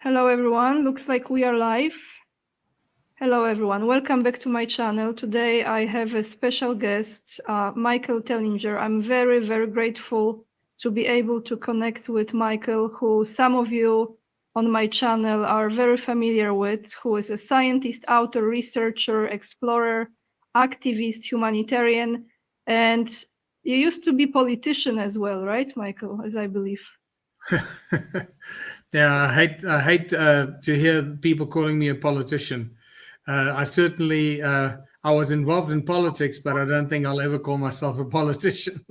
Hello everyone, looks like we are live. Hello everyone, welcome back to my channel. Today I have a special guest, Michael Tellinger. I'm very, very grateful to be able to connect with Michael, who some of you on my channel are very familiar with, who is a scientist, author, researcher, explorer, activist, humanitarian, and you used to be politician as well, right, Michael, as I believe? Yeah, I hate to hear people calling me a politician. I certainly I was involved in politics, but I don't think I'll ever call myself a politician.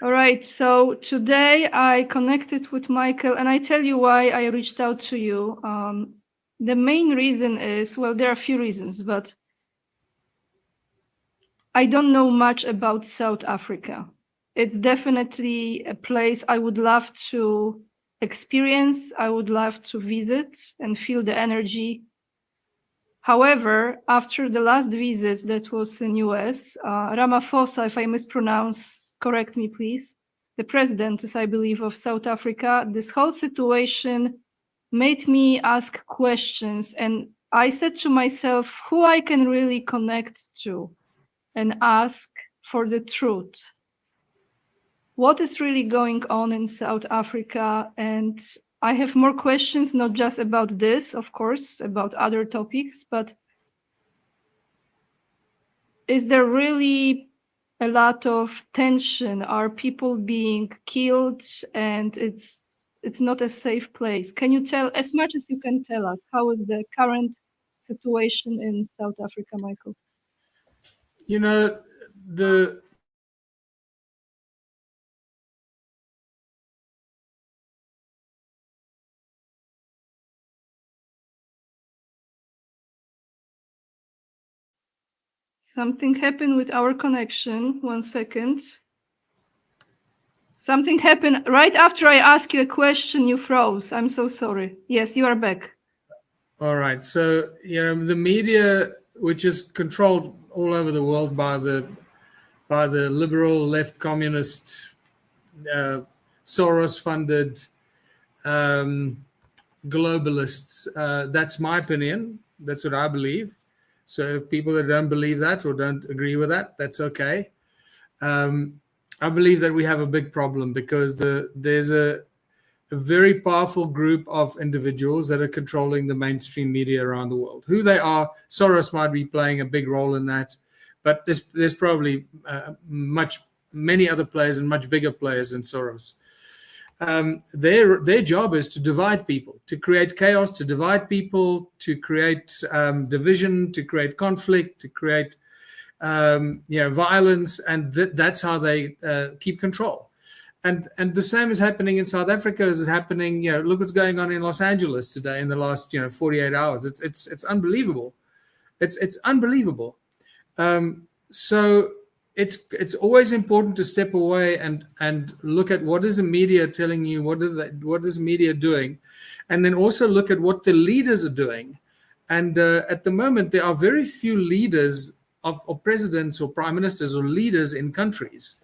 All right, so today I connected with Michael, and I tell you why I reached out to you. The main reason is, well, there are a few reasons, but I don't know much about South Africa. It's definitely a place I would love to experience. I would love to visit and feel the energy. However, after the last visit that was in US, Ramaphosa, if I mispronounce, correct me please, the president is, I believe, of South Africa, this whole situation made me ask questions. And I said to myself, who I can really connect to and ask for the truth. What is really going on in South Africa? And I have more questions, not just about this, of course, about other topics, but is there really a lot of tension? Are people being killed and it's not a safe place? Can you tell, as much as you can tell us, how is the current situation in South Africa, Michael? You know, the Something happened with our connection. 1 second. Something happened right after I asked you a question. You froze. I'm so sorry. Yes, you are back. All right. So, the media, which is controlled all over the world by the liberal left communist Soros-funded globalists. That's my opinion. That's what I believe. So if people that don't believe that or don't agree with that, that's okay. I believe that we have a big problem because there's a very powerful group of individuals that are controlling the mainstream media around the world. Who they are, Soros might be playing a big role in that, but there's probably many other players and much bigger players than Soros. Their job is to divide people, to create chaos, to divide people, to create division, to create conflict, to create violence, and that's how they keep control. And the same is happening in South Africa as is happening. Look what's going on in Los Angeles today in the last 48 hours. It's unbelievable. It's unbelievable. So it's always important to step away and look at what is the media telling you, what is media doing, and then also look at what the leaders are doing. And at the moment, there are very few leaders of presidents or prime ministers or leaders in countries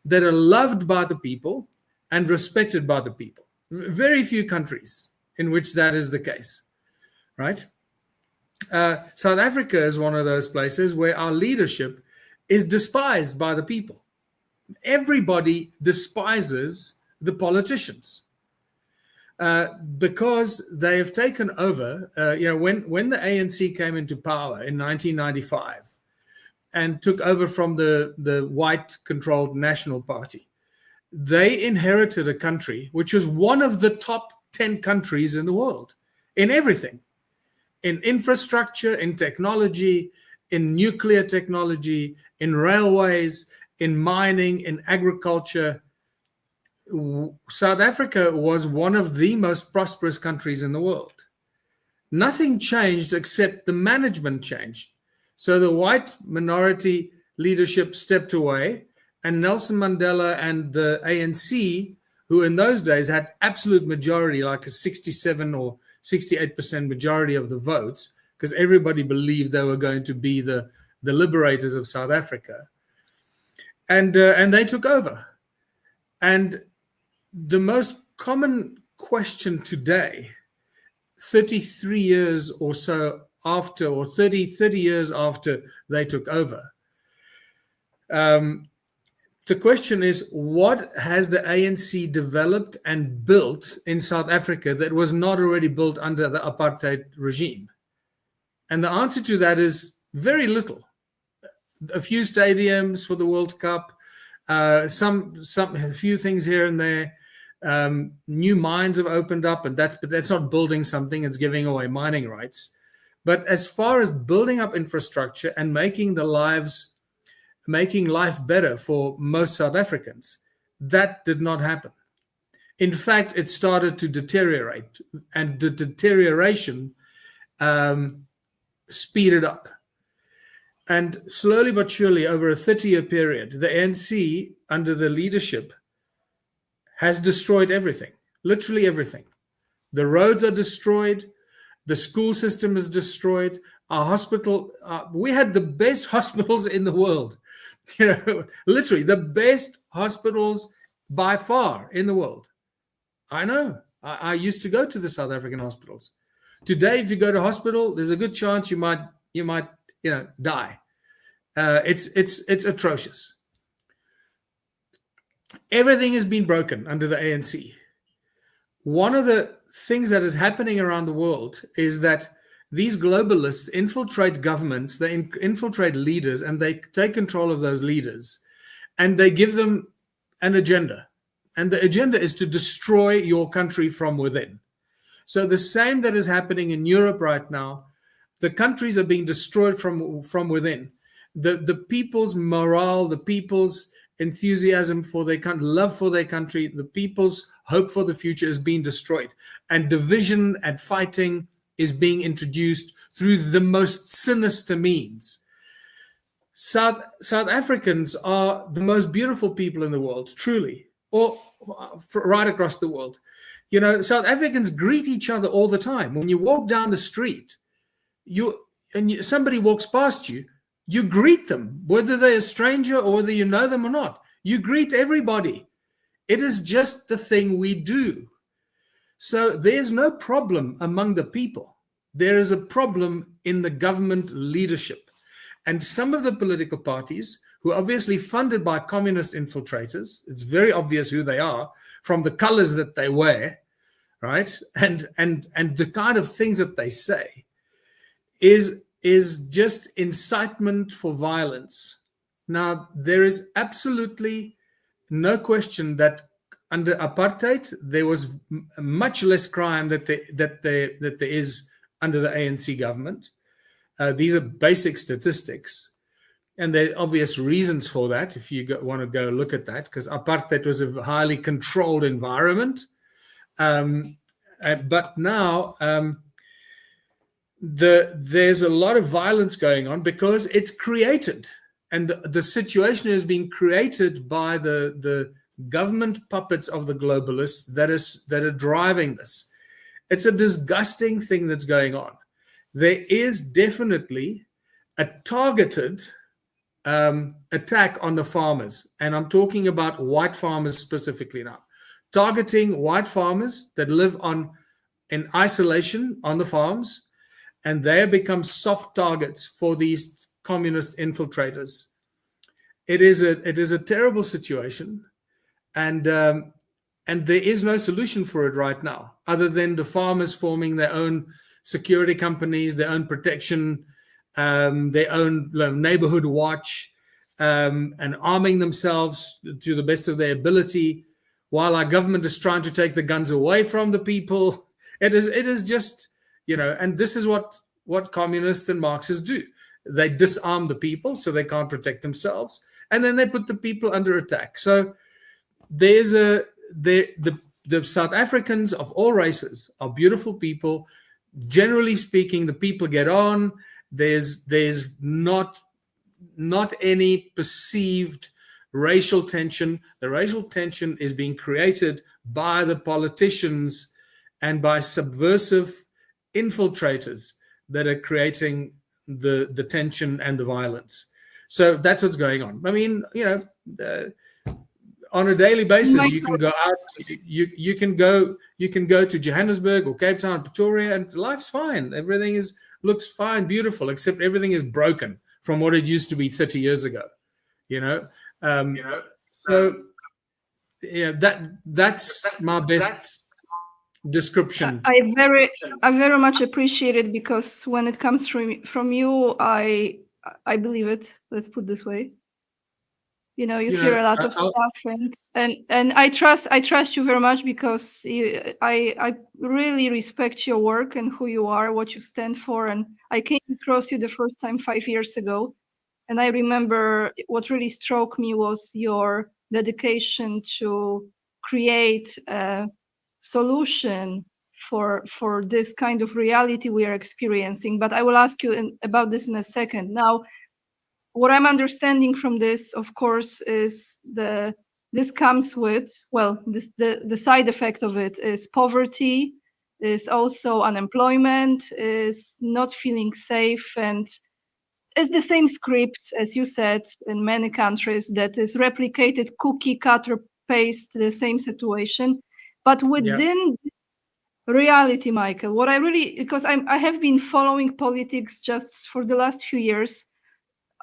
that are loved by the people and respected by the people. Very few countries in which that is the case, right? South Africa is one of those places where our leadership is despised by the people. Everybody despises the politicians because they have taken over. When the ANC came into power in 1995 and took over from the white-controlled National Party, they inherited a country which was one of the top 10 countries in the world in everything, in infrastructure, in technology, in nuclear technology, in railways, in mining, in agriculture. South Africa was one of the most prosperous countries in the world. Nothing changed except the management changed. So the white minority leadership stepped away, and Nelson Mandela and the ANC, who in those days had absolute majority, like a 67 or 68% majority of the votes, because everybody believed they were going to be the liberators of South Africa. And they took over. And the most common question today, 33 years or so after, or 30 years after they took over. The question is, what has the ANC developed and built in South Africa that was not already built under the apartheid regime? And the answer to that is very little. A few stadiums for the World Cup, a few things here and there. New mines have opened up, but that's not building something, it's giving away mining rights. But as far as building up infrastructure and making life better for most South Africans, that did not happen. In fact, it started to deteriorate, and the deterioration speeded up. And slowly but surely, over a 30-year period, the ANC, under the leadership, has destroyed everything, literally everything. The roads are destroyed. The school system is destroyed. Our hospital, we had the best hospitals in the world. Literally the best hospitals by far in the world. I know. I used to go to the South African hospitals. Today, if you go to hospital, there's a good chance you might die. It's atrocious. Everything has been broken under the ANC. One of the things that is happening around the world is that these globalists infiltrate governments, they infiltrate leaders, and they take control of those leaders, and they give them an agenda. And the agenda is to destroy your country from within. So the same that is happening in Europe right now, the countries are being destroyed from within. The people's morale, the people's enthusiasm for their country, love for their country, the people's hope for the future is being destroyed. And division and fighting is being introduced through the most sinister means. South Africans are the most beautiful people in the world, truly, or right across the world. South Africans greet each other all the time. When you walk down the street, somebody walks past you, you greet them, whether they're a stranger or whether you know them or not. You greet everybody. It is just the thing we do. So there's no problem among the people. There is a problem in the government leadership. And some of the political parties, who are obviously funded by communist infiltrators, it's very obvious who they are from the colors that they wear, right? And the kind of things that they say is just incitement for violence. Now, there is absolutely no question that under apartheid, there was much less crime that there is under the ANC government. These are basic statistics. And there are obvious reasons for that, if you want to go look at that, because apartheid was a highly controlled environment. But now there's a lot of violence going on because it's created. And the situation has been created by the government puppets of the globalists that are driving this. It's a disgusting thing that's going on. There is definitely a targeted attack on the farmers. And I'm talking about white farmers specifically now. Targeting white farmers that live in isolation on the farms, and they have become soft targets for these communist infiltrators. It is a terrible situation, and there is no solution for it right now, other than the farmers forming their own security companies, their own protection, their own neighborhood watch, and arming themselves to the best of their ability, while our government is trying to take the guns away from the people. It is just, and this is what communists and Marxists do. They disarm the people so they can't protect themselves, and then they put the people under attack. So the South Africans of all races are beautiful people. Generally speaking, the people get on. There's not any perceived racial tension. The racial tension is being created by the politicians and by subversive infiltrators that are creating the tension and the violence. So that's what's going on. I mean, on a daily basis. My You can go out. You can go to Johannesburg or Cape Town, Pretoria, and life's fine. Everything looks fine, beautiful, except everything is broken from what it used to be 30 years ago. You know, so yeah, that's my best description. I very much appreciate it, because when it comes from you, I believe it. Let's put it this way. You know, you hear a lot of stuff, and I trust you very much, because I really respect your work and who you are, what you stand for. And I came across you the first time 5 years ago, and I remember what really struck me was your dedication to create a solution for this kind of reality we are experiencing. But I will ask you about this in a second. Now, what I'm understanding from this, of course, is this comes with, well, the side effect of it is poverty, is also unemployment, is not feeling safe, and it's the same script, as you said, in many countries, that is replicated, cookie cutter paste, the same situation. But within reality, Michael, what I really, because I have been following politics just for the last few years.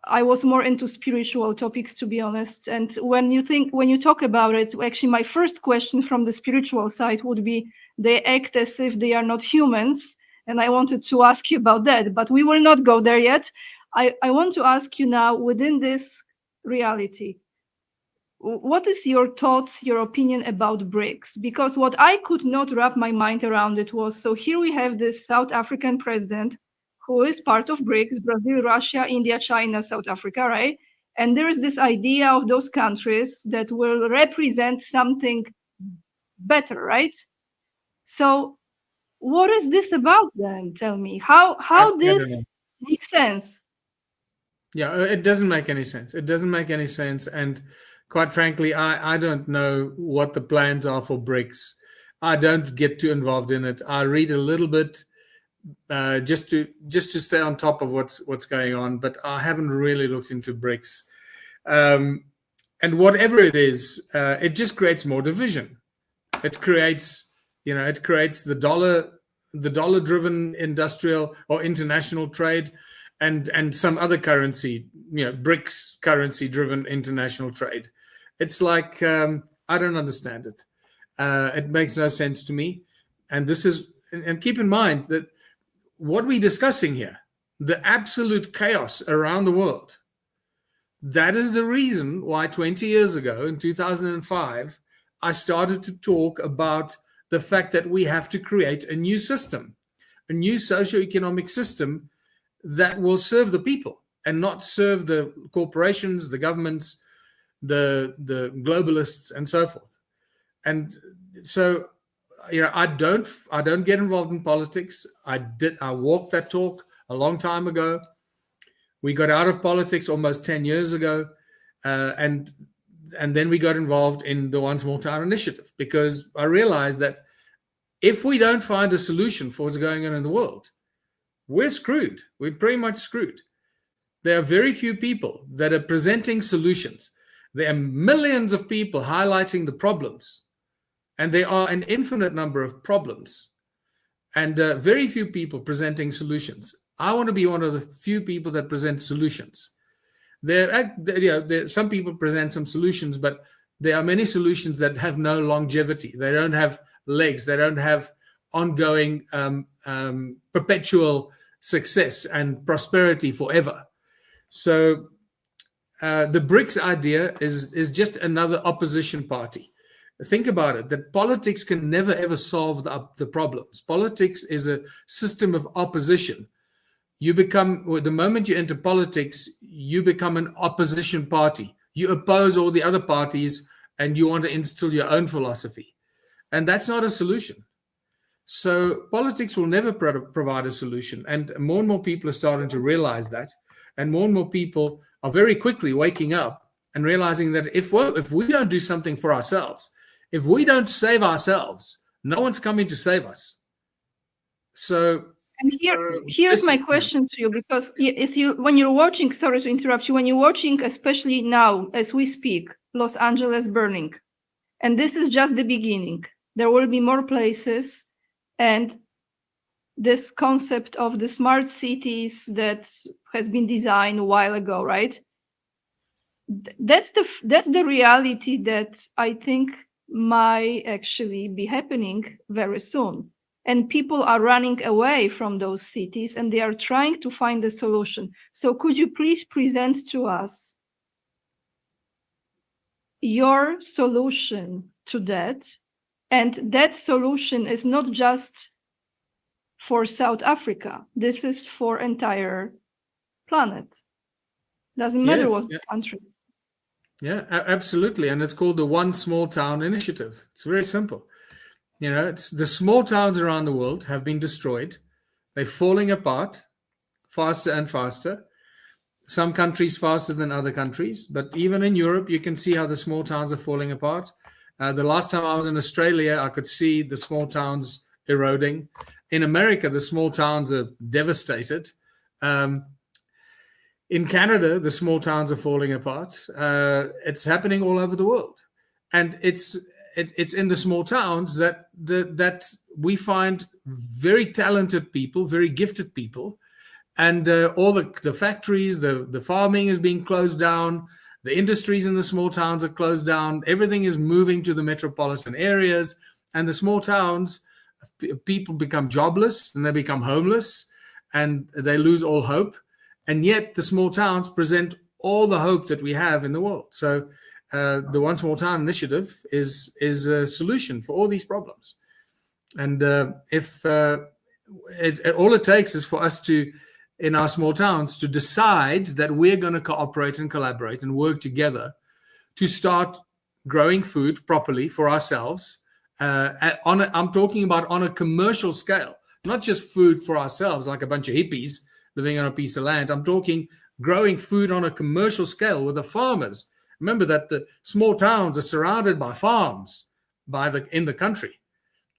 I was more into spiritual topics, to be honest. And when you talk about it, actually, my first question from the spiritual side would be, they act as if they are not humans. And I wanted to ask you about that, but we will not go there yet. I want to ask you now, within this reality, what is your thoughts, your opinion about BRICS? Because what I could not wrap my mind around it was, so here we have this South African president who is part of BRICS, Brazil, Russia, India, China, South Africa, right? And there is this idea of those countries that will represent something better, right? So what is this about then? Tell me, how this makes sense? Yeah, it doesn't make any sense. It doesn't make any sense. And quite frankly, I don't know what the plans are for BRICS. I don't get too involved in it. I read a little bit just to stay on top of what's going on, but I haven't really looked into BRICS. And whatever it is, it just creates more division. It creates the dollar-driven industrial or international trade, and some other currency, BRICS currency-driven international trade. It's like I don't understand it. It makes no sense to me. And keep in mind that what we're discussing here, the absolute chaos around the world, that is the reason why 20 years ago, in 2005, I started to talk about the fact that we have to create a new system, a new socioeconomic system that will serve the people and not serve the corporations, the governments, the globalists, and so forth. And so, I don't get involved in politics. I walked that talk a long time ago. We got out of politics almost 10 years ago, and then we got involved in the One Small Town initiative, because I realized that if we don't find a solution for what's going on in the world, we're screwed. We're pretty much screwed. There are very few people that are presenting solutions. There are millions of people highlighting the problems, and there are an infinite number of problems, and very few people presenting solutions. I want to be one of the few people that present solutions. Some people present some solutions, but there are many solutions that have no longevity. They don't have legs. They don't have ongoing, perpetual success and prosperity forever. So the BRICS idea is just another opposition party. Think about it, that politics can never, ever solve the problems. Politics is a system of opposition. The moment you enter politics, you become an opposition party. You oppose all the other parties, and you want to instill your own philosophy. And that's not a solution. So politics will never provide a solution. And more and more people are starting to realize that. And more people are very quickly waking up and realizing that if we don't do something for ourselves, if we don't save ourselves, no one's coming to save us. So, and here's my question to you, because when you're watching, sorry to interrupt you, when you're watching, especially now as we speak, Los Angeles burning. And this is just the beginning. There will be more places, and this concept of the smart cities that has been designed a while ago, right? That's the reality that I think might actually be happening very soon. And people are running away from those cities, and they are trying to find a solution. So could you please present to us your solution to that? And that solution is not just for South Africa. This is for entire planet. Doesn't matter what country. Yeah, absolutely. And it's called the One Small Town Initiative. It's very simple. It's the small towns around the world have been destroyed. They're falling apart faster and faster. Some countries faster than other countries. But even in Europe, you can see how the small towns are falling apart. The last time I was in Australia, I could see the small towns eroding. In America, the small towns are devastated. In Canada, the small towns are falling apart. It's happening all over the world. And it's in the small towns that we find very talented people, very gifted people. And all the factories, the farming is being closed down. The industries in the small towns are closed down. Everything is moving to the metropolitan areas. And the small towns, people become jobless and they become homeless and they lose all hope. And yet the small towns present all the hope that we have in the world. So the One Small Town Initiative is a solution for all these problems. And if all it takes is for us to, in our small towns, to decide that we're going to cooperate and collaborate and work together to start growing food properly for ourselves. I'm talking about on a commercial scale, not just food for ourselves like a bunch of hippies living on a piece of land. I'm talking growing food on a commercial scale with the farmers. Remember that the small towns are surrounded by farms in the country.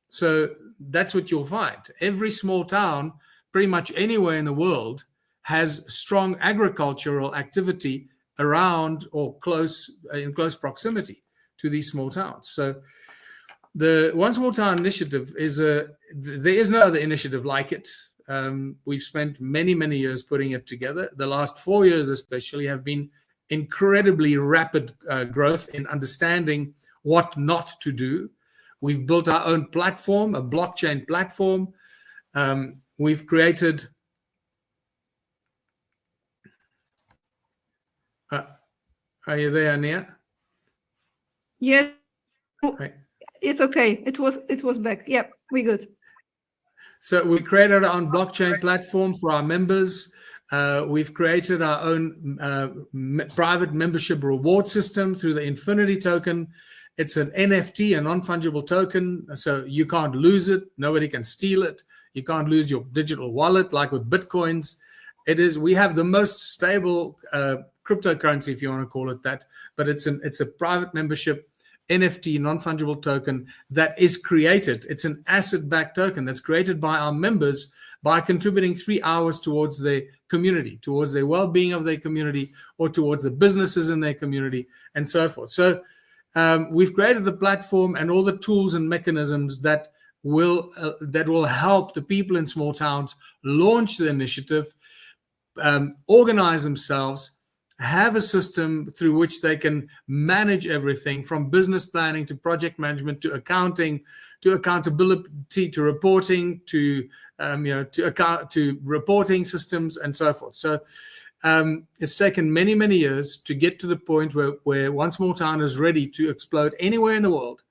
So that's what you'll find. Every small town, pretty much anywhere in the world, has strong agricultural activity around or in close proximity to these small towns. So the One Small Town Initiative there is no other initiative like it. We've spent many, many years putting it together. The last 4 years especially have been incredibly rapid growth in understanding what not to do. We've built our own platform, a blockchain platform. We've created... are you there, Ania? Yes. Right. It's okay. It was back. Yep, we're good. So we created our own blockchain platform for our members. We've created our own private membership reward system through the Infinity token. It's an NFT, a non-fungible token, so you can't lose it. Nobody can steal it. You can't lose your digital wallet like with Bitcoins. We have the most stable cryptocurrency, if you want to call it that, but it's a private membership NFT, non-fungible token that is created. It's an asset-backed token that's created by our members by contributing 3 hours towards their community, towards the well-being of their community, or towards the businesses in their community, and so forth. So we've created the platform and all the tools and mechanisms that will help the people in small towns launch the initiative, organize themselves, have a system through which they can manage everything from business planning to project management to accounting to accountability to reporting to reporting systems and so forth. So it's taken many, many years to get to the point where One Small Town is ready to explode anywhere in the world.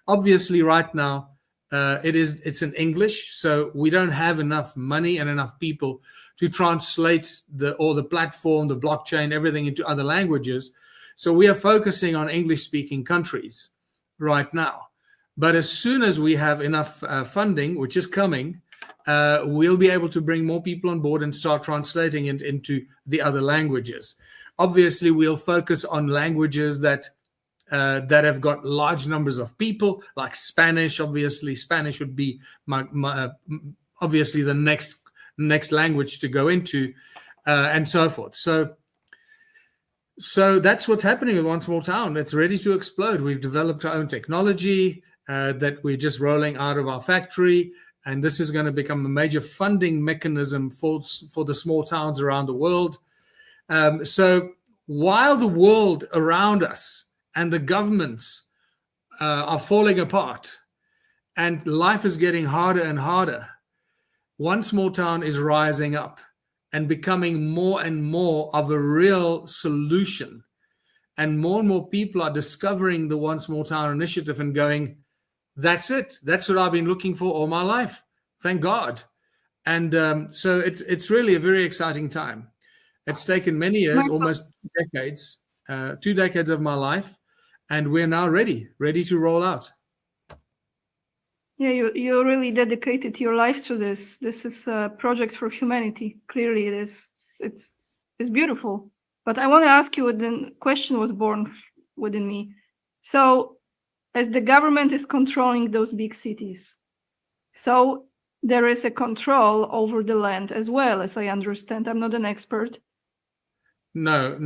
Obviously, right now, it's in English, so we don't have enough money and enough people to translate the platform, the blockchain, everything into other languages. So we are focusing on English-speaking countries right now. But as soon as we have enough funding, which is coming, we'll be able to bring more people on board and start translating it into the other languages. Obviously, we'll focus on languages that have got large numbers of people, like Spanish. Obviously, Spanish would be obviously the next language to go into, and so forth. So So that's what's happening with One Small Town. It's ready to explode. We've developed our own technology that we're just rolling out of our factory. And this is going to become a major funding mechanism for the small towns around the world. So while the world around us and the governments are falling apart and life is getting harder and harder, One Small Town is rising up and becoming more and more of a real solution. And more people are discovering the One Small Town initiative and going, that's it. That's what I've been looking for all my life. Thank God. And so it's really a very exciting time. It's taken many years, almost 2 decades of my life, and we're now ready to roll out. Yeah, you really dedicated your life to this. This is a project for humanity. Clearly, it is. It's beautiful. But I want to ask you, the question was born within me. So, as the government is controlling those big cities, so there is a control over the land as well, as I understand. I'm not an expert. No.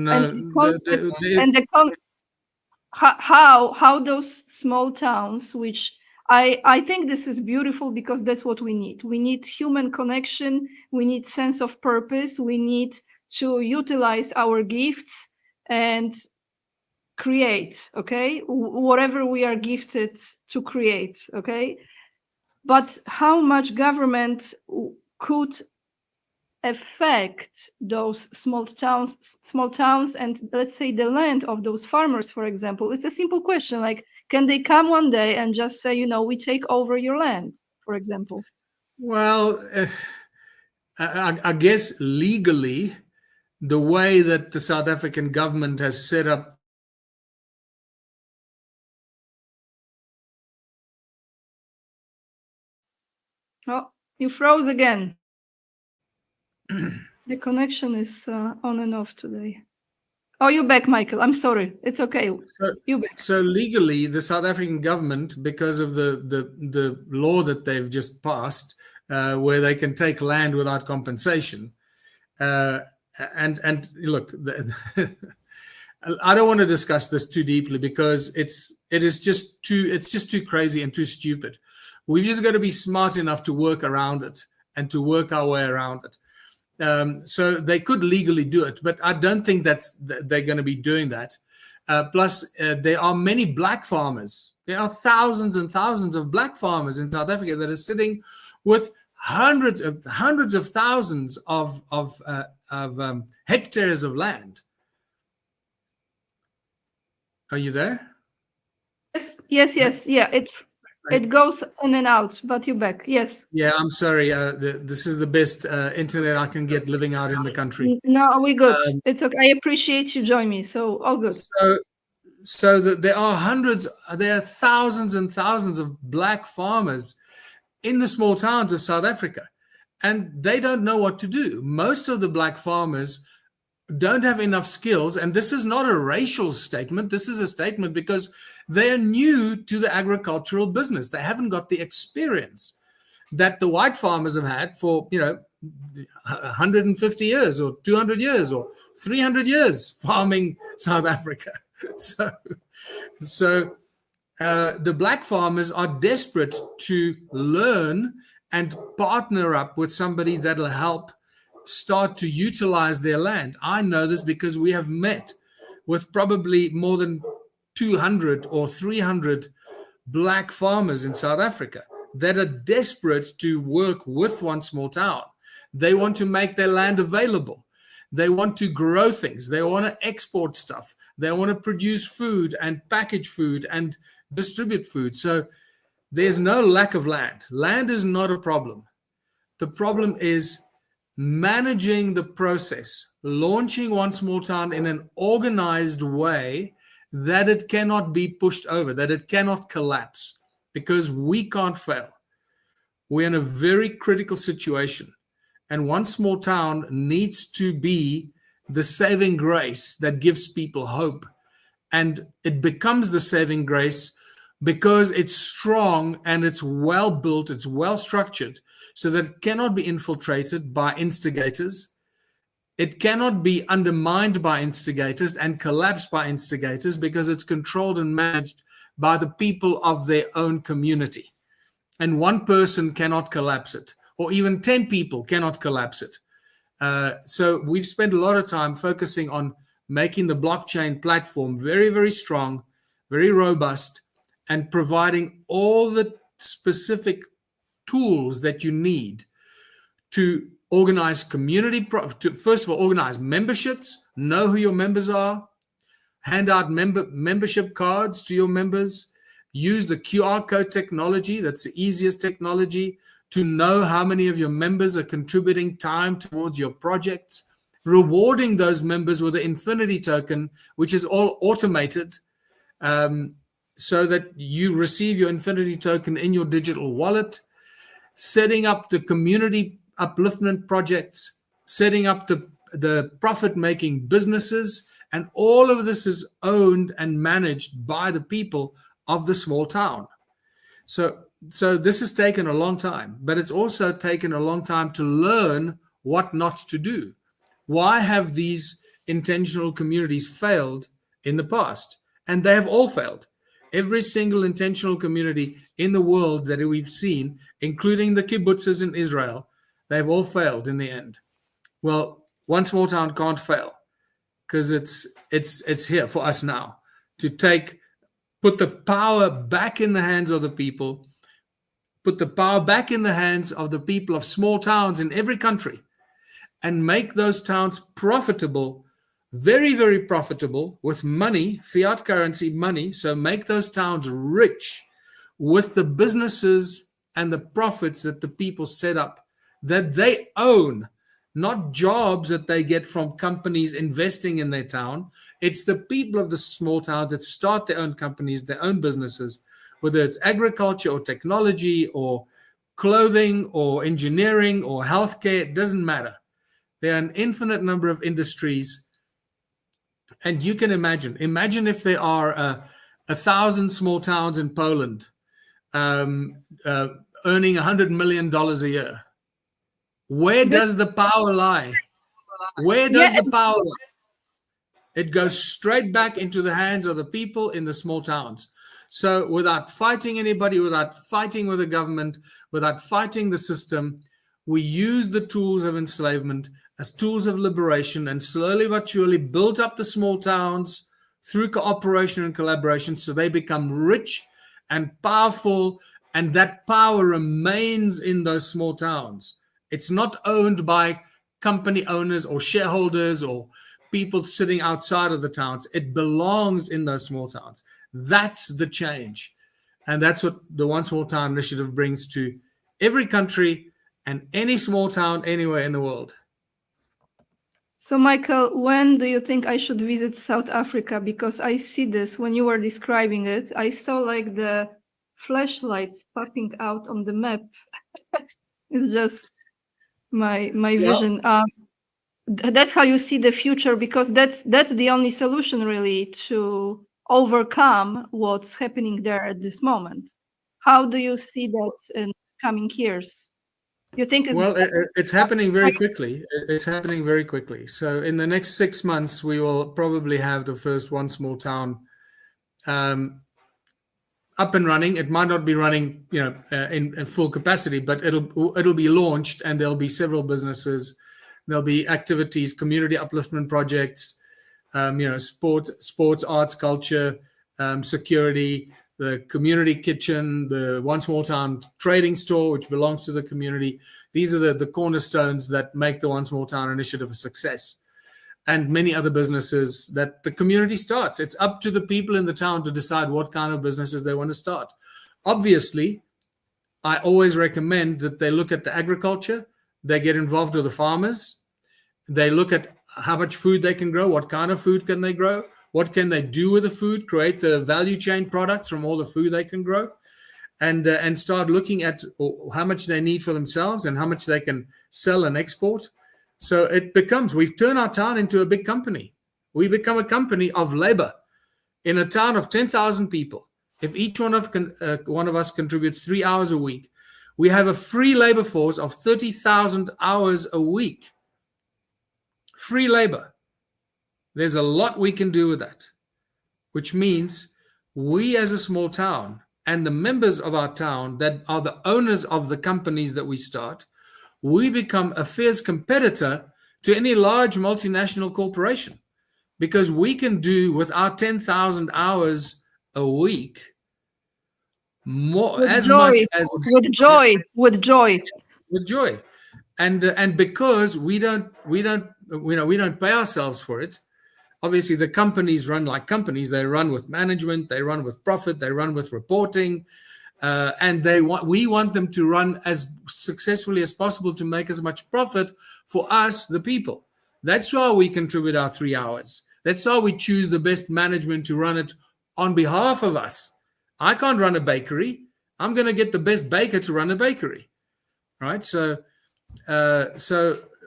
How those small towns, which I think this is beautiful, because that's what we need. We need human connection. We need sense of purpose. We need to utilize our gifts and create, okay? Whatever we are gifted to create, okay? But how much government could affect those small towns, and let's say the land of those farmers, for example? It's a simple question, like, can they come one day and just say, we take over your land, for example? Well, I guess legally, the way that the South African government has set up. Oh, you froze again. The connection is on and off today. Oh, you're back, Michael. I'm sorry. It's okay. You're back. So legally, the South African government, because of the law that they've just passed, where they can take land without compensation, and look, I don't want to discuss this too deeply, because it's just too crazy and too stupid. We've just got to be smart enough to work around it and to work our way around it. So they could legally do it, but I don't think they're going to be doing that. Plus, there are many black farmers. There are thousands and thousands of black farmers in South Africa that are sitting with hundreds of thousands of hectares of land. Are you there? Yes. Yeah, it goes in and out, but you're back. Yes. Yeah, I'm sorry. This is the best internet I can get living out in the country. No, we're good. It's okay. I appreciate you joining me. So all good. So there are thousands and thousands of black farmers in the small towns of South Africa, and they don't know what to do. Most of the black farmers don't have enough skills, and this is not a racial statement. This is a statement because they're new to the agricultural business. They haven't got the experience that the white farmers have had for 150 years or 200 years or 300 years farming South Africa. So the black farmers are desperate to learn and partner up with somebody that'll help start to utilize their land. I know this because we have met with probably more than 200 or 300 black farmers in South Africa that are desperate to work with One Small Town. They want to make their land available. They want to grow things. They want to export stuff. They want to produce food and package food and distribute food. So there's no lack of land. Land is not a problem. The problem is managing the process, launching One Small Town in an organized way that it cannot be pushed over, that it cannot collapse, because we can't fail. We're in a very critical situation, and One Small Town needs to be the saving grace that gives people hope. And it becomes the saving grace because it's strong and it's well built, it's well structured, so that it cannot be infiltrated by instigators. It cannot be undermined by instigators and collapsed by instigators because it's controlled and managed by the people of their own community. And one person cannot collapse it, or even 10 people cannot collapse it. So we've spent a lot of time focusing on making the blockchain platform very, very strong, very robust, and providing all the specific tools that you need to organize community, first of all, organize memberships, know who your members are, hand out membership cards to your members, use the QR code technology. That's the easiest technology to know how many of your members are contributing time towards your projects, rewarding those members with the Infinity token, which is all automated, so that you receive your Infinity token in your digital wallet, setting up the community upliftment projects, setting up the profit-making businesses, and all of this is owned and managed by the people of the small town. So this has taken a long time, but it's also taken a long time to learn what not to do. Why have these intentional communities failed in the past? And they have all failed. Every single intentional community in the world that we've seen, including the kibbutzes in Israel, they've all failed in the end. Well, one small town can't fail because it's here for us now to put the power back in the hands of the people, put the power back in the hands of the people of small towns in every country, and make those towns profitable, very, very profitable with money, fiat currency money. So make those towns rich with the businesses and the profits that the people set up, that they own, not jobs that they get from companies investing in their town. It's the people of the small towns that start their own companies, their own businesses, whether it's agriculture or technology or clothing or engineering or healthcare, it doesn't matter. There are an infinite number of industries. And you can imagine if there are 1,000 small towns in Poland earning $100 million a year. Where does the power lie? Where does the power lie? It goes straight back into the hands of the people in the small towns. So without fighting anybody, without fighting with the government, without fighting the system, we use the tools of enslavement as tools of liberation, and slowly but surely built up the small towns through cooperation and collaboration so they become rich and powerful, and that power remains in those small towns. It's not owned by company owners or shareholders or people sitting outside of the towns. It belongs in those small towns. That's the change. And that's what the One Small Town Initiative brings to every country and any small town anywhere in the world. So, Michael, when do you think I should visit South Africa? Because I see this when you were describing it. I saw like the flashlights popping out on the map. It's just my vision. That's how you see the future, because that's the only solution really to overcome what's happening there at this moment. How do you see that in coming years? You think it's happening very quickly. It's happening very quickly. So in the next 6 months, we will probably have the first One Small Town up and running. It might not be running, in full capacity, but it'll be launched, and there'll be several businesses. There'll be activities, community upliftment projects, sports, arts, culture, security, the community kitchen, the One Small Town trading store, which belongs to the community. These are the cornerstones that make the One Small Town Initiative a success. And many other businesses that the community starts. It's up to the people in the town to decide what kind of businesses they want to start. Obviously, I always recommend that they look at the agriculture, they get involved with the farmers, they look at how much food they can grow, what kind of food can they grow, what can they do with the food, create the value chain products from all the food they can grow, and start looking at how much they need for themselves and how much they can sell and export. So we've turned our town into a big company. We become a company of labor in a town of 10,000 people. If each one of us contributes 3 hours a week, we have a free labor force of 30,000 hours a week. free labor. There's a lot we can do with that, which means we as a small town and the members of our town that are the owners of the companies that we start, we become a fierce competitor to any large multinational corporation, because we can do with our 10,000 hours a week more, With as joy, much as with joy, with joy. with joy. And because we don't pay ourselves for it. Obviously, the companies run like companies. They run with management, they run with profit, they run with reporting, and we want them to run as successfully as possible to make as much profit for us, the people. That's why we contribute our 3 hours. That's why we choose the best management to run it on behalf of us. I can't run a bakery. I'm going to get the best baker to run a bakery, right? So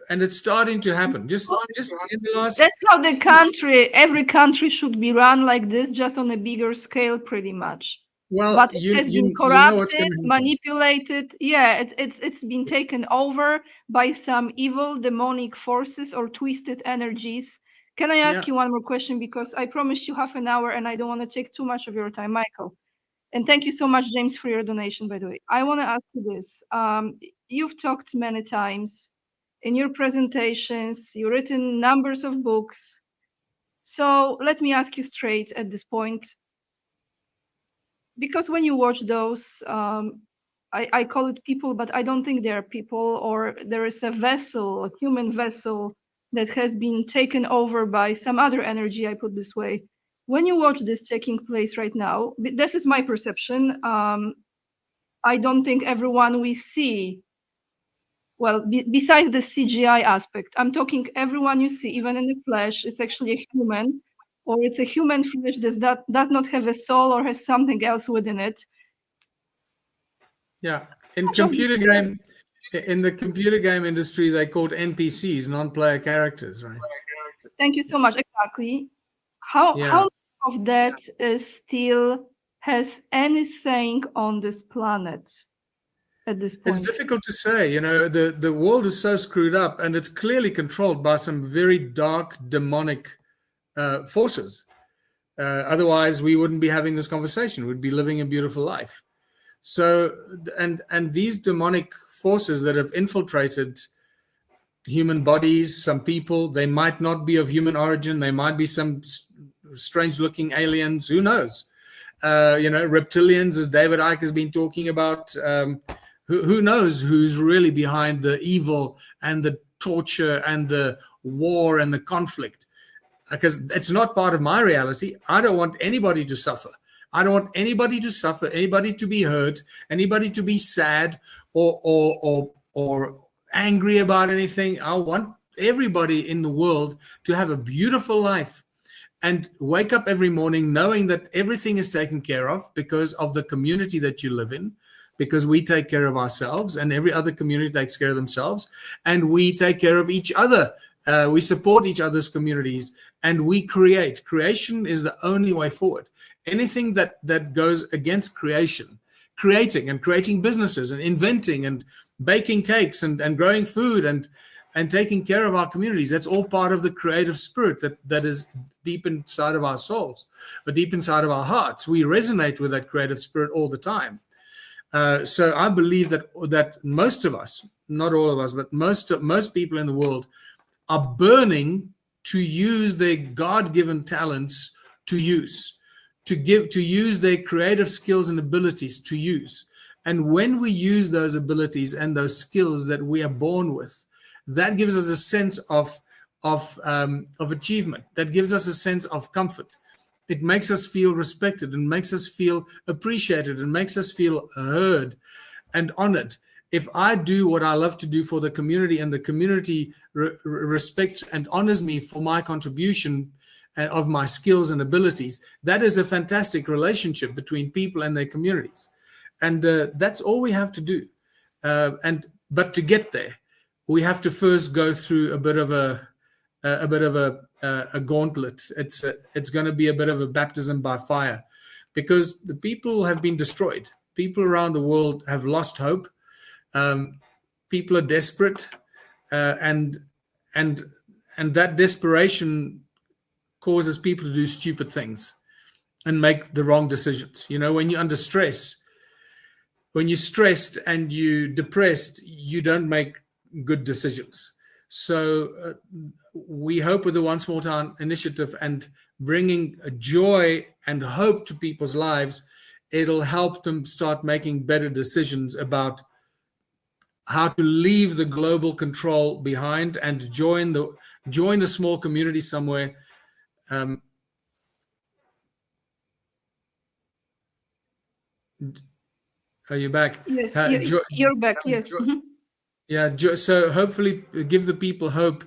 and it's starting to happen. Just in the last. That's how every country should be run like this, just on a bigger scale, pretty much. Well, but it has been corrupted, manipulated. Yeah, it's been taken over by some evil demonic forces or twisted energies. Can I ask you one more question? Because I promised you half an hour and I don't want to take too much of your time, Michael. And thank you so much, James, for your donation, by the way. I want to ask you this. You've talked many times in your presentations, you've written numbers of books. So let me ask you straight at this point. Because when you watch those, I call it people, but I don't think they are people, or there is a vessel, a human vessel that has been taken over by some other energy, I put this way. When you watch this taking place right now, this is my perception. I don't think everyone we see, well, besides the CGI aspect, I'm talking everyone you see, even in the flesh, it's actually a human, or it's a human flesh that does not have a soul or has something else within it. Yeah, in the computer game industry, they're called NPCs, non-player characters, right? Thank you so much. Exactly. How much of that still has any saying on this planet at this point? It's difficult to say. You know, the world is so screwed up, and it's clearly controlled by some very dark, demonic forces. Otherwise, we wouldn't be having this conversation. We'd be living a beautiful life. So, and these demonic forces that have infiltrated human bodies, some people, they might not be of human origin. They might be some strange-looking aliens. Who knows? Reptilians, as David Icke has been talking about. Who knows who's really behind the evil and the torture and the war and the conflict? Because it's not part of my reality. I don't want anybody to suffer. I don't want anybody to suffer, anybody to be hurt, anybody to be sad or angry about anything. I want everybody in the world to have a beautiful life and wake up every morning knowing that everything is taken care of because of the community that you live in, because we take care of ourselves and every other community takes care of themselves, and we take care of each other. We support each other's communities, and we create. Creation is the only way forward. Anything that goes against creation, creating businesses and inventing and baking cakes and growing food and taking care of our communities, that's all part of the creative spirit that is deep inside of our souls, but deep inside of our hearts. We resonate with that creative spirit all the time. So I believe that most of us, not all of us, but most people in the world are burning to use their God-given talents to use their creative skills and abilities to use. And when we use those abilities and those skills that we are born with, that gives us a sense of achievement. That gives us a sense of comfort. It makes us feel respected and makes us feel appreciated and makes us feel heard and honored. If I do what I love to do for the community and the community respects and honors me for my contribution of my skills and abilities, that is a fantastic relationship between people and their communities. And that's all we have to do. But to get there, we have to first go through a bit of a gauntlet. It's going to be a bit of a baptism by fire, because the people have been destroyed. People around the world have lost hope. People are desperate, and that desperation causes people to do stupid things and make the wrong decisions. When you're under stress, when you're stressed and you're depressed, you don't make good decisions. So we hope with the One Small Town initiative and bringing joy and hope to people's lives, it'll help them start making better decisions about how to leave the global control behind and join the small community somewhere. Are you back? Yes, you're back. Yes. Yeah. So hopefully give the people hope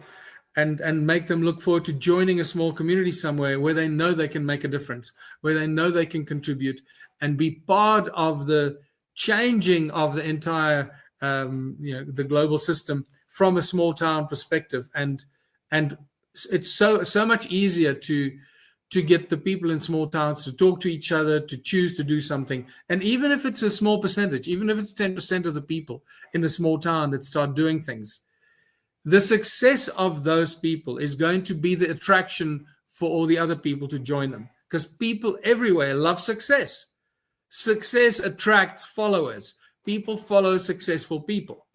and make them look forward to joining a small community somewhere where they know they can make a difference, where they know they can contribute and be part of the changing of the entire, the global system from a small town perspective. And it's so much easier to get the people in small towns to talk to each other, to choose to do something. And even if it's a small percentage, even if it's 10% of the people in a small town that start doing things, the success of those people is going to be the attraction for all the other people to join them. Because people everywhere love success. Success attracts followers. People follow successful people,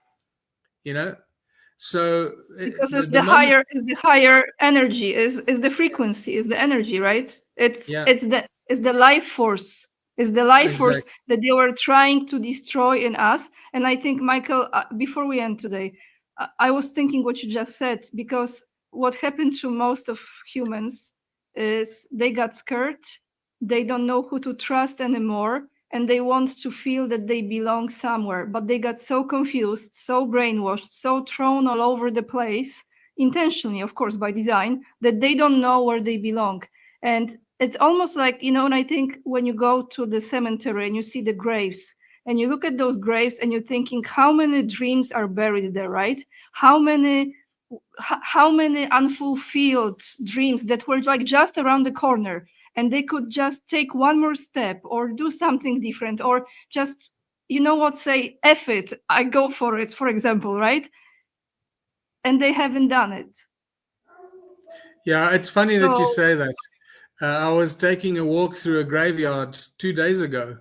So because it's the higher energy, is the frequency, is the energy, right? It's the life force. Is the life force that they were trying to destroy in us. And I think, Michael, before we end today, I was thinking what you just said, because what happened to most of humans is they got scared. They don't know who to trust anymore. And they want to feel that they belong somewhere, but they got so confused, so brainwashed, so thrown all over the place, intentionally, of course, by design, that they don't know where they belong. And it's almost like, and I think when you go to the cemetery and you see the graves, and you look at those graves and you're thinking, how many dreams are buried there, right? How many unfulfilled dreams that were like just around the corner, and they could just take one more step or do something different, or just, say, F it, I go for it, for example, right? And they haven't done it. Yeah, it's funny that you say that. I was taking a walk through a graveyard 2 days ago.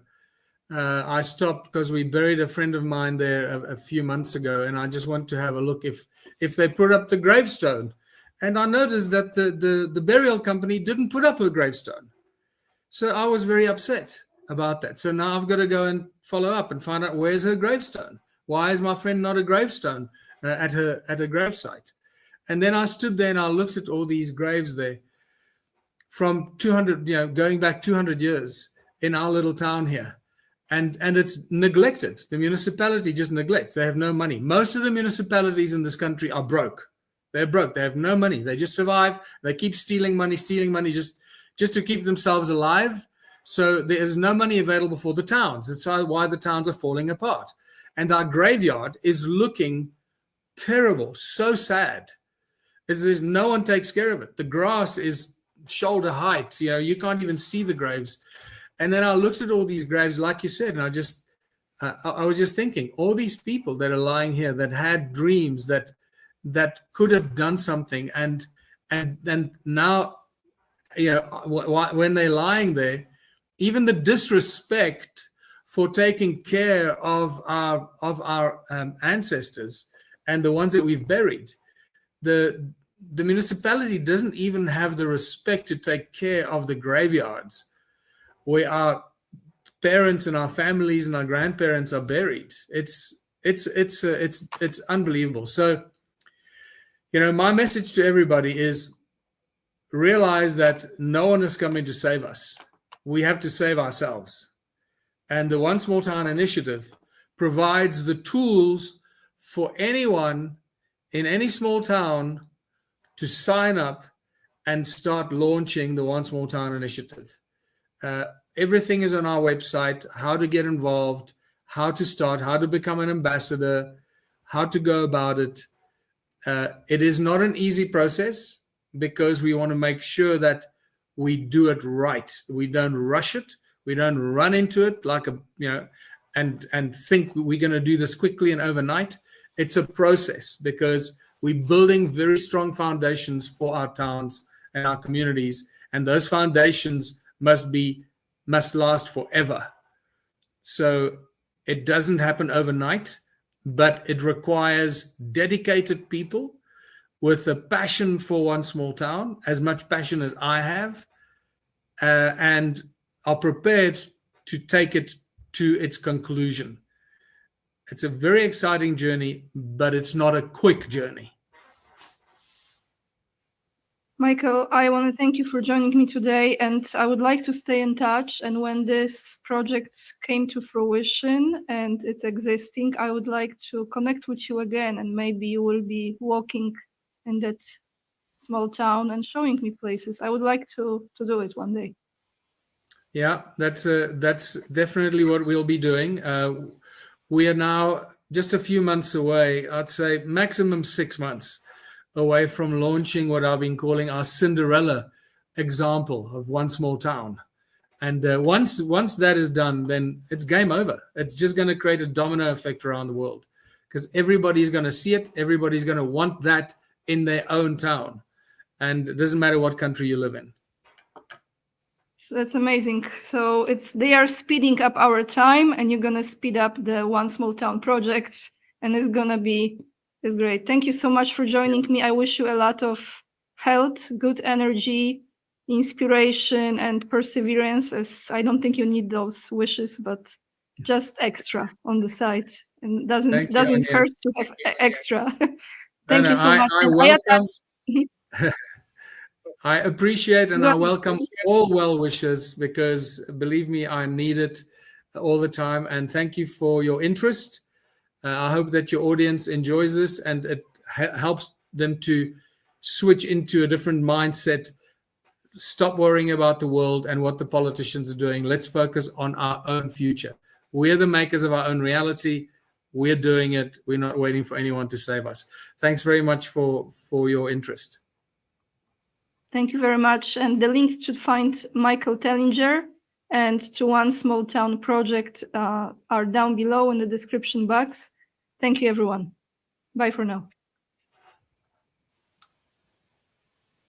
I stopped because we buried a friend of mine there a few months ago, and I just want to have a look if they put up the gravestone. And I noticed that the burial company didn't put up a gravestone. So I was very upset about that. So now I've got to go and follow up and find out, where's her gravestone? Why is my friend not a gravestone at a gravesite? And then I stood there and I looked at all these graves there from 200, going back 200 years in our little town here. And it's neglected. The municipality just neglects. They have no money. Most of the municipalities in this country are broke. They're broke. They have no money. They just survive. They keep stealing money just to keep themselves alive. So there is no money available for the towns. That's why the towns are falling apart. And our graveyard is looking terrible, so sad. There's no one takes care of it. The grass is shoulder height. You can't even see the graves. And then I looked at all these graves, like you said, and I was just thinking, all these people that are lying here that had dreams that could have done something, and now, when they're lying there, even the disrespect for taking care of our ancestors and the ones that we've buried, the municipality doesn't even have the respect to take care of the graveyards where our parents and our families and our grandparents are buried. It's unbelievable. So, my message to everybody is, realize that no one is coming to save us. We have to save ourselves. And the One Small Town initiative provides the tools for anyone in any small town to sign up and start launching the One Small Town initiative. Everything is on our website, how to get involved, how to start, how to become an ambassador, how to go about it. It is not an easy process, because we want to make sure that we do it right. We don't rush it. We don't run into it like and think we're going to do this quickly and overnight. It's a process, because We're building very strong foundations for our towns and our communities, and those foundations must last forever. So it doesn't happen overnight, but it requires dedicated people with a passion for one small town, as much passion as I have, and are prepared to take it to its conclusion. It's a very exciting journey, but it's not a quick journey. Michael, I want to thank you for joining me today, and I would like to stay in touch. And when this project came to fruition and it's existing, I would like to connect with you again, and maybe you will be walking in that small town and showing me places. I would like to do it one day. Yeah, that's definitely what we'll be doing. We are now just a few months away, I'd say maximum 6 months away from launching what I've been calling our Cinderella example of one small town. And once that is done, then it's game over. It's just going to create a domino effect around the world, because everybody's going to see it. Everybody's going to want that in their own town. And it doesn't matter what country you live in. So that's amazing. So they are speeding up our time, and you're going to speed up the One Small Town project, and it's great. Thank you so much for joining me. I wish you a lot of health, good energy, inspiration, and perseverance, as I don't think you need those wishes, but just extra on the side. And doesn't hurt to have extra. Thank you so much. I welcome. I appreciate and I welcome all well wishes, because believe me, I need it all the time. And thank you for your interest. I hope that your audience enjoys this and it helps them to switch into a different mindset. Stop worrying about the world and what the politicians are doing. Let's focus on our own future. We're the makers of our own reality. We're doing it. We're not waiting for anyone to save us. Thanks very much for your interest. Thank you very much. And the links to find Michael Tellinger and to One Small Town project are down below in the description box. Thank you, everyone. Bye for now.